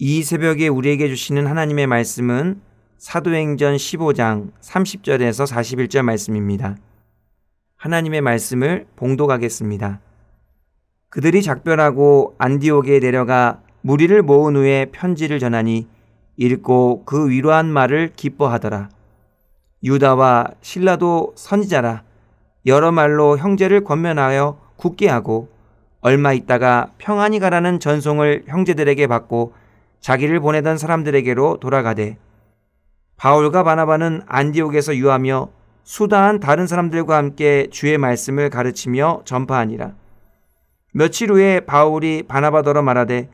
이 새벽에 우리에게 주시는 하나님의 말씀은 사도행전 15장 30절에서 41절 말씀입니다. 하나님의 말씀을 봉독하겠습니다. 그들이 작별하고 안디옥에 내려가 무리를 모은 후에 편지를 전하니 읽고 그 위로한 말을 기뻐하더라. 유다와 실라도 선지자라 여러 말로 형제를 권면하여 굳게 하고 얼마 있다가 평안히 가라는 전송을 형제들에게 받고 자기를 보내던 사람들에게로 돌아가되 바울과 바나바는 안디옥에서 유하며 수다한 다른 사람들과 함께 주의 말씀을 가르치며 전파하니라. 며칠 후에 바울이 바나바더러 말하되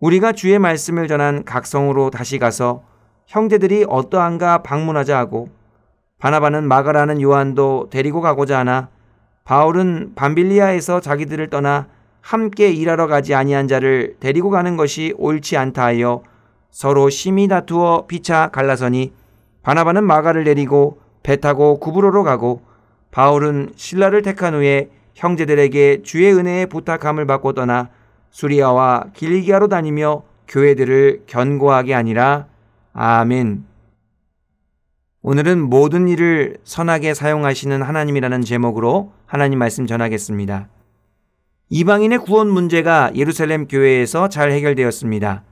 우리가 주의 말씀을 전한 각 성으로 다시 가서 형제들이 어떠한가 방문하자 하고 바나바는 마가라는 요한도 데리고 가고자 하나 바울은 밤빌리아에서 자기들을 떠나 함께 일하러 가지 아니한 자를 데리고 가는 것이 옳지 않다 하여 서로 심히 다투어 피차 갈라서니 바나바는 마가를 내리고 배 타고 구브로로 가고 바울은 실라를 택한 후에 형제들에게 주의 은혜에 부탁함을 받고 떠나 수리아와 길리기아로 다니며 교회들을 견고하게 하니라. 아멘. 오늘은 모든 일을 선하게 사용하시는 하나님이라는 제목으로 하나님 말씀 전하겠습니다. 이방인의 구원 문제가 예루살렘 교회에서 잘 해결되었습니다.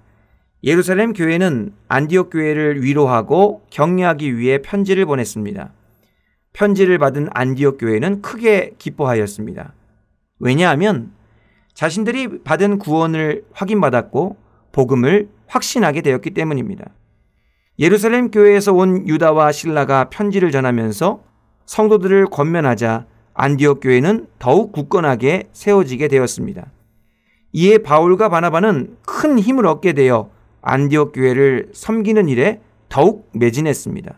예루살렘 교회는 안디옥 교회를 위로하고 격려하기 위해 편지를 보냈습니다. 편지를 받은 안디옥 교회는 크게 기뻐하였습니다. 왜냐하면 자신들이 받은 구원을 확인받았고 복음을 확신하게 되었기 때문입니다. 예루살렘 교회에서 온 유다와 실라가 편지를 전하면서 성도들을 권면하자 안디옥 교회는 더욱 굳건하게 세워지게 되었습니다. 이에 바울과 바나바는 큰 힘을 얻게 되어 안디옥 교회를 섬기는 일에 더욱 매진했습니다.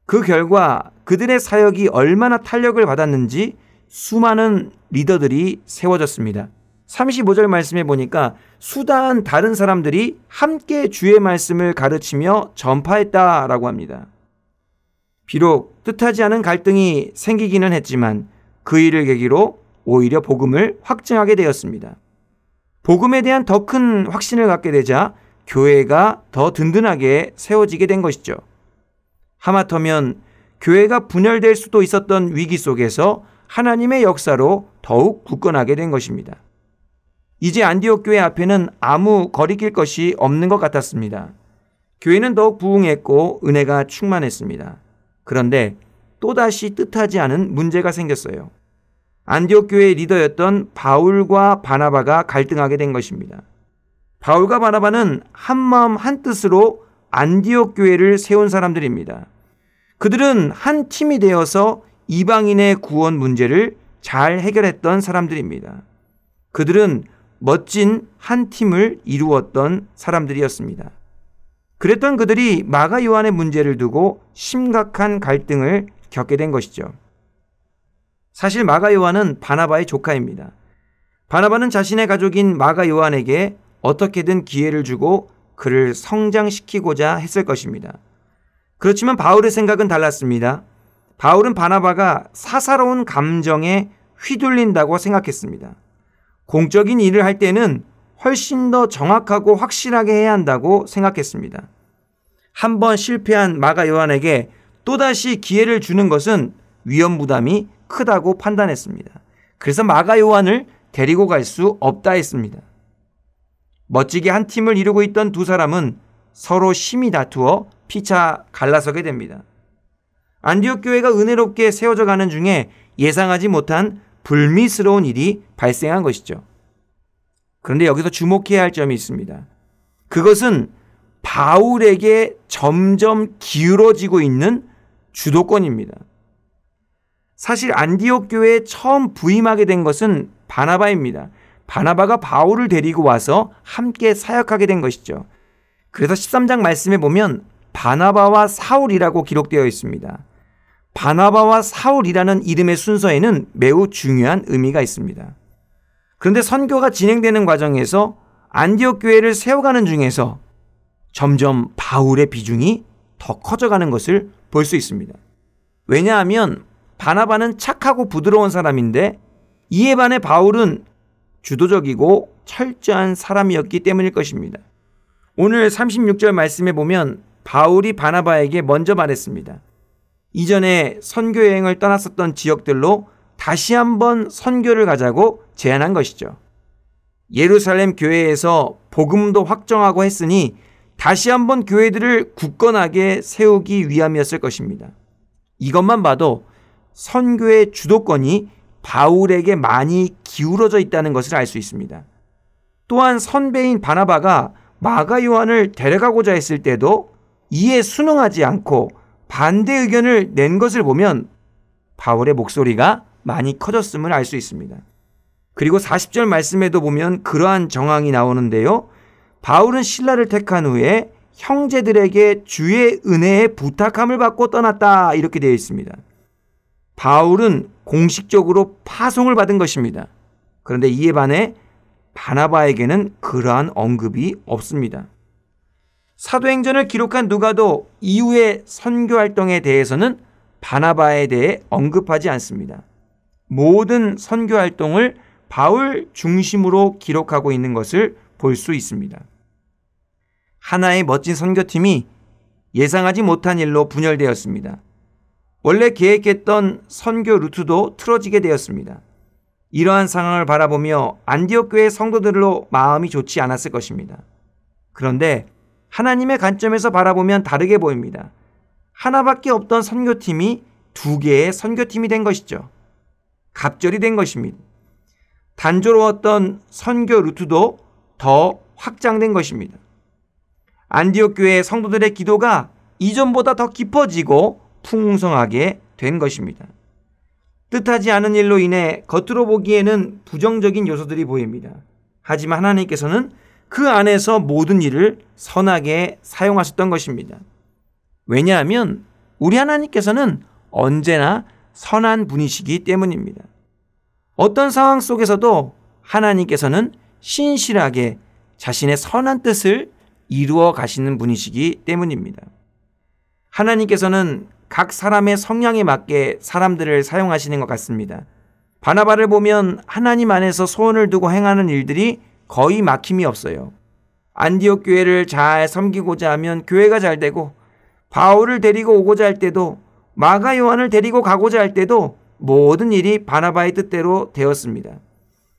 그 결과 그들의 사역이 얼마나 탄력을 받았는지 수많은 리더들이 세워졌습니다. 35절 말씀에 보니까 수다한 다른 사람들이 함께 주의 말씀을 가르치며 전파했다라고 합니다. 비록 뜻하지 않은 갈등이 생기기는 했지만 그 일을 계기로 오히려 복음을 확증하게 되었습니다. 복음에 대한 더 큰 확신을 갖게 되자 교회가 더 든든하게 세워지게 된 것이죠. 하마터면 교회가 분열될 수도 있었던 위기 속에서 하나님의 역사로 더욱 굳건하게 된 것입니다. 이제 안디옥 교회 앞에는 아무 거리낄 것이 없는 것 같았습니다. 교회는 더욱 부흥했고 은혜가 충만했습니다. 그런데 또다시 뜻하지 않은 문제가 생겼어요. 안디옥 교회의 리더였던 바울과 바나바가 갈등하게 된 것입니다. 바울과 바나바는 한마음 한뜻으로 안디옥 교회를 세운 사람들입니다. 그들은 한 팀이 되어서 이방인의 구원 문제를 잘 해결했던 사람들입니다. 그들은 멋진 한 팀을 이루었던 사람들이었습니다. 그랬던 그들이 마가 요한의 문제를 두고 심각한 갈등을 겪게 된 것이죠. 사실 마가 요한은 바나바의 조카입니다. 바나바는 자신의 가족인 마가 요한에게 어떻게든 기회를 주고 그를 성장시키고자 했을 것입니다. 그렇지만 바울의 생각은 달랐습니다. 바울은 바나바가 사사로운 감정에 휘둘린다고 생각했습니다. 공적인 일을 할 때는 훨씬 더 정확하고 확실하게 해야 한다고 생각했습니다. 한번 실패한 마가 요한에게 또다시 기회를 주는 것은 위험 부담이 크다고 판단했습니다. 그래서 마가 요한을 데리고 갈 수 없다 했습니다. 멋지게 한 팀을 이루고 있던 두 사람은 서로 심히 다투어 피차 갈라서게 됩니다. 안디옥 교회가 은혜롭게 세워져 가는 중에 예상하지 못한 불미스러운 일이 발생한 것이죠. 그런데 여기서 주목해야 할 점이 있습니다. 그것은 바울에게 점점 기울어지고 있는 주도권입니다. 사실 안디옥 교회에 처음 부임하게 된 것은 바나바입니다. 바나바가 바울을 데리고 와서 함께 사역하게 된 것이죠. 그래서 13장 말씀에 보면 바나바와 사울이라고 기록되어 있습니다. 바나바와 사울이라는 이름의 순서에는 매우 중요한 의미가 있습니다. 그런데 선교가 진행되는 과정에서 안디옥 교회를 세워가는 중에서 점점 바울의 비중이 더 커져가는 것을 볼 수 있습니다. 왜냐하면 바나바는 착하고 부드러운 사람인데 이에 반해 바울은 주도적이고 철저한 사람이었기 때문일 것입니다. 오늘 36절 말씀에 보면 바울이 바나바에게 먼저 말했습니다. 이전에 선교 여행을 떠났었던 지역들로 다시 한번 선교를 가자고 제안한 것이죠. 예루살렘 교회에서 복음도 확정하고 했으니 다시 한번 교회들을 굳건하게 세우기 위함이었을 것입니다. 이것만 봐도 선교의 주도권이 바울에게 많이 기울어져 있다는 것을 알 수 있습니다. 또한 선배인 바나바가 마가 요한을 데려가고자 했을 때도 이에 순응하지 않고 반대 의견을 낸 것을 보면 바울의 목소리가 많이 커졌음을 알 수 있습니다. 그리고 40절 말씀에도 보면 그러한 정황이 나오는데요. 바울은 실라를 택한 후에 형제들에게 주의 은혜에 부탁함을 받고 떠났다, 이렇게 되어 있습니다. 바울은 공식적으로 파송을 받은 것입니다. 그런데 이에 반해 바나바에게는 그러한 언급이 없습니다. 사도행전을 기록한 누가도 이후의 선교 활동에 대해서는 바나바에 대해 언급하지 않습니다. 모든 선교 활동을 바울 중심으로 기록하고 있는 것을 볼 수 있습니다. 하나의 멋진 선교팀이 예상하지 못한 일로 분열되었습니다. 원래 계획했던 선교 루트도 틀어지게 되었습니다. 이러한 상황을 바라보며 안디옥 교회 성도들로 마음이 좋지 않았을 것입니다. 그런데 하나님의 관점에서 바라보면 다르게 보입니다. 하나밖에 없던 선교팀이 두 개의 선교팀이 된 것이죠. 갑절이 된 것입니다. 단조로웠던 선교 루트도 더 확장된 것입니다. 안디옥 교회의 성도들의 기도가 이전보다 더 깊어지고 풍성하게 된 것입니다. 뜻하지 않은 일로 인해 겉으로 보기에는 부정적인 요소들이 보입니다. 하지만 하나님께서는 그 안에서 모든 일을 선하게 사용하셨던 것입니다. 왜냐하면 우리 하나님께서는 언제나 선한 분이시기 때문입니다. 어떤 상황 속에서도 하나님께서는 신실하게 자신의 선한 뜻을 이루어 가시는 분이시기 때문입니다. 하나님께서는 각 사람의 성향에 맞게 사람들을 사용하시는 것 같습니다. 바나바를 보면 하나님 안에서 소원을 두고 행하는 일들이 거의 막힘이 없어요. 안디옥 교회를 잘 섬기고자 하면 교회가 잘 되고, 바울을 데리고 오고자 할 때도, 마가 요한을 데리고 가고자 할 때도 모든 일이 바나바의 뜻대로 되었습니다.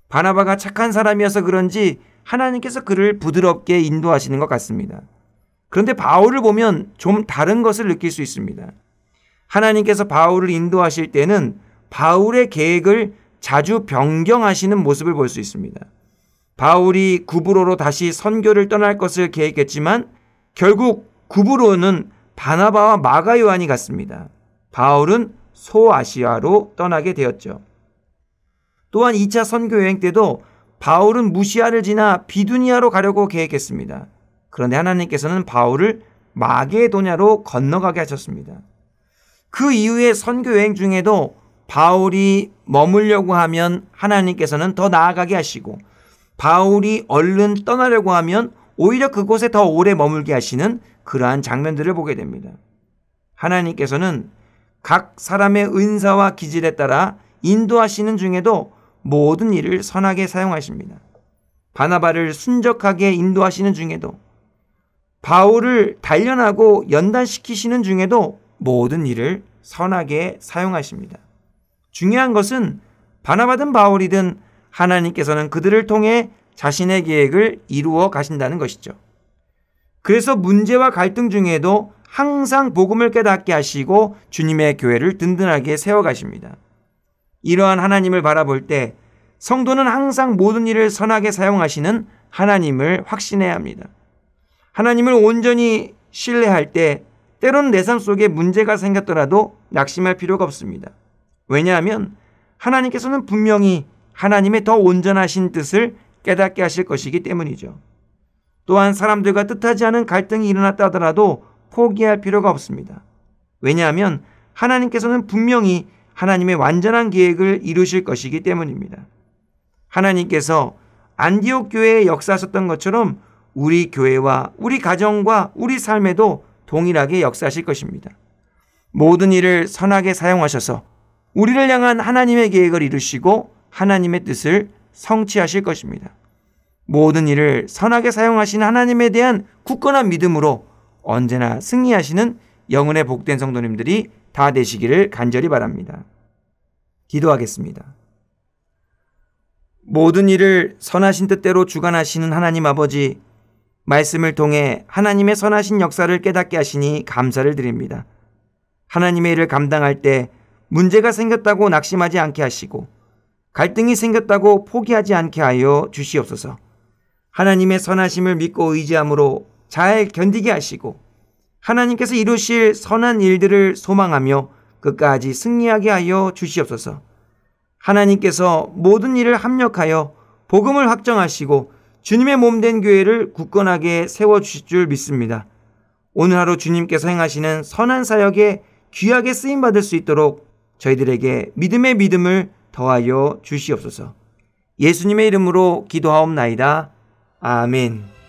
바나바가 착한 사람이어서 그런지 하나님께서 그를 부드럽게 인도하시는 것 같습니다. 그런데 바울을 보면 좀 다른 것을 느낄 수 있습니다. 하나님께서 바울을 인도하실 때는 바울의 계획을 자주 변경하시는 모습을 볼 수 있습니다. 바울이 구브로로 다시 선교를 떠날 것을 계획했지만 결국 구브로는 바나바와 마가 요한이 갔습니다. 바울은 소아시아로 떠나게 되었죠. 또한 2차 선교 여행 때도 바울은 무시아를 지나 비두니아로 가려고 계획했습니다. 그런데 하나님께서는 바울을 마게도냐로 건너가게 하셨습니다. 그 이후의 선교 여행 중에도 바울이 머물려고 하면 하나님께서는 더 나아가게 하시고, 바울이 얼른 떠나려고 하면 오히려 그곳에 더 오래 머물게 하시는 그러한 장면들을 보게 됩니다. 하나님께서는 각 사람의 은사와 기질에 따라 인도하시는 중에도 모든 일을 선하게 사용하십니다. 바나바를 순적하게 인도하시는 중에도, 바울을 단련하고 연단시키시는 중에도 모든 일을 선하게 사용하십니다. 중요한 것은 바나바든 바울이든 하나님께서는 그들을 통해 자신의 계획을 이루어 가신다는 것이죠. 그래서 문제와 갈등 중에도 항상 복음을 깨닫게 하시고 주님의 교회를 든든하게 세워가십니다. 이러한 하나님을 바라볼 때 성도는 항상 모든 일을 선하게 사용하시는 하나님을 확신해야 합니다. 하나님을 온전히 신뢰할 때 때로는 내 삶 속에 문제가 생겼더라도 낙심할 필요가 없습니다. 왜냐하면 하나님께서는 분명히 하나님의 더 온전하신 뜻을 깨닫게 하실 것이기 때문이죠. 또한 사람들과 뜻하지 않은 갈등이 일어났다 하더라도 포기할 필요가 없습니다. 왜냐하면 하나님께서는 분명히 하나님의 완전한 계획을 이루실 것이기 때문입니다. 하나님께서 안디옥 교회에 역사하셨던 것처럼 우리 교회와 우리 가정과 우리 삶에도 동일하게 역사하실 것입니다. 모든 일을 선하게 사용하셔서 우리를 향한 하나님의 계획을 이루시고 하나님의 뜻을 성취하실 것입니다. 모든 일을 선하게 사용하시는 하나님에 대한 굳건한 믿음으로 언제나 승리하시는 영혼의 복된 성도님들이 다 되시기를 간절히 바랍니다. 기도하겠습니다. 모든 일을 선하신 뜻대로 주관하시는 하나님 아버지, 말씀을 통해 하나님의 선하신 역사를 깨닫게 하시니 감사를 드립니다. 하나님의 일을 감당할 때 문제가 생겼다고 낙심하지 않게 하시고 갈등이 생겼다고 포기하지 않게 하여 주시옵소서. 하나님의 선하심을 믿고 의지함으로 잘 견디게 하시고 하나님께서 이루실 선한 일들을 소망하며 끝까지 승리하게 하여 주시옵소서. 하나님께서 모든 일을 합력하여 복음을 확정하시고 주님의 몸된 교회를 굳건하게 세워주실 줄 믿습니다. 오늘 하루 주님께서 행하시는 선한 사역에 귀하게 쓰임받을 수 있도록 저희들에게 믿음의 믿음을 더하여 주시옵소서. 예수님의 이름으로 기도하옵나이다. 아멘.